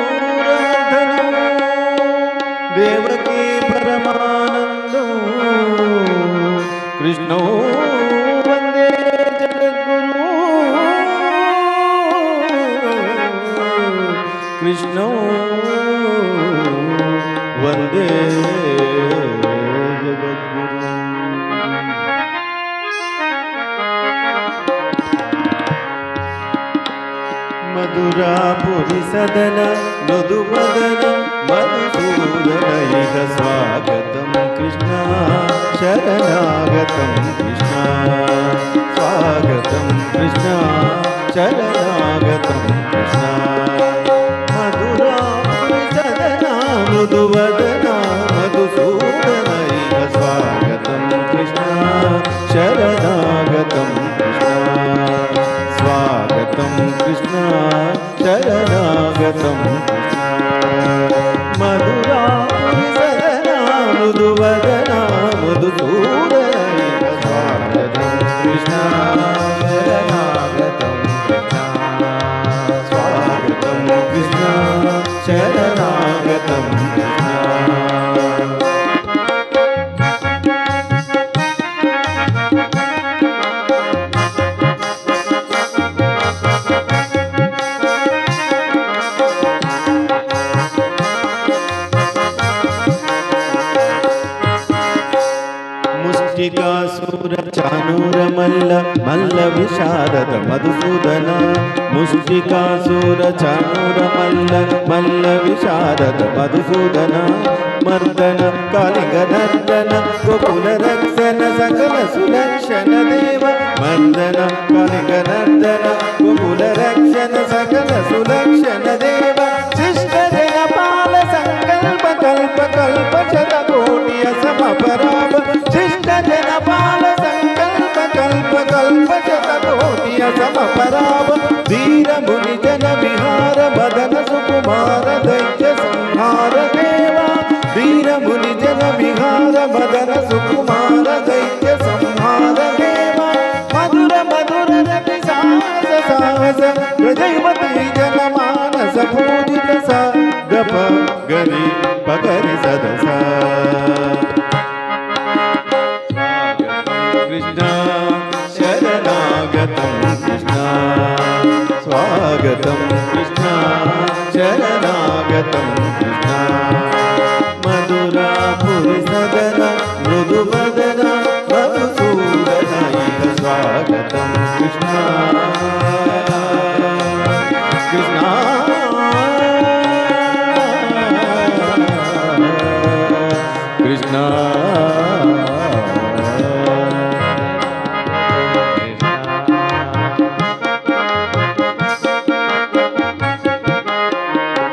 कंसचानूरमर्दनं देवकी परमानन्दो कृष्णो वन्दे जगद्गुरु कृष्णो वन्दे मधुरापुरी सदन मधुमदन मधुसूदनैः स्वागतं कृष्ण शरणागतं कृष्ण स्वागतं कृष्ण शरणागतं कृष्ण मधुरापुरी सदन मधुवदन मधुसूदनैः स्वागतं कृष्ण शरणागतं कृष्ण स्वागतं कृष्ण शरणागतं कृष्ण मधुरापुरी सदना मृदुवदना मधुसूदनैः स्वागतं कृष्ण शरणागतं कृष्ण स्वागतं कृष्ण शरणागतं कृष्ण मुष्टिकासुर चानूर मल्ल मल्ल विशारद मधुसूदन मुष्टिकासुर चानूर मल्ल मल्ल विशारद मधुसूदन मर्दन कालिंग नर्दन गोकुल रक्षण सकल सुलक्षण देव मर्दन कालिंग नर्दन गोकुल रक्षण सकल सुलक्षण देव शिष्ट जन पाल संकल्प कल्प कल्प शतकोटि समपराभ शिष्ट जन पाल संकल्प कल्प कल्प शतकोटि समपराभ वीर मुनि जन विहार मदन सुकुमार दैत्य संहार देवा वीर मुनि जन विहार मदन सुकुमार दैत्य संहार देवा मधुर मधुर रति साहस साहस प्रजयवती जन मानस पूजित सा गप गरि पगरि सदसा शरणागतं कृष्ण स्वागतं कृष्ण शरणागतं कृष्ण मधुरापुरी सदन मृदुवदन मधुसूदनैः स्वागतं कृष्ण कृष्ण कृष्ण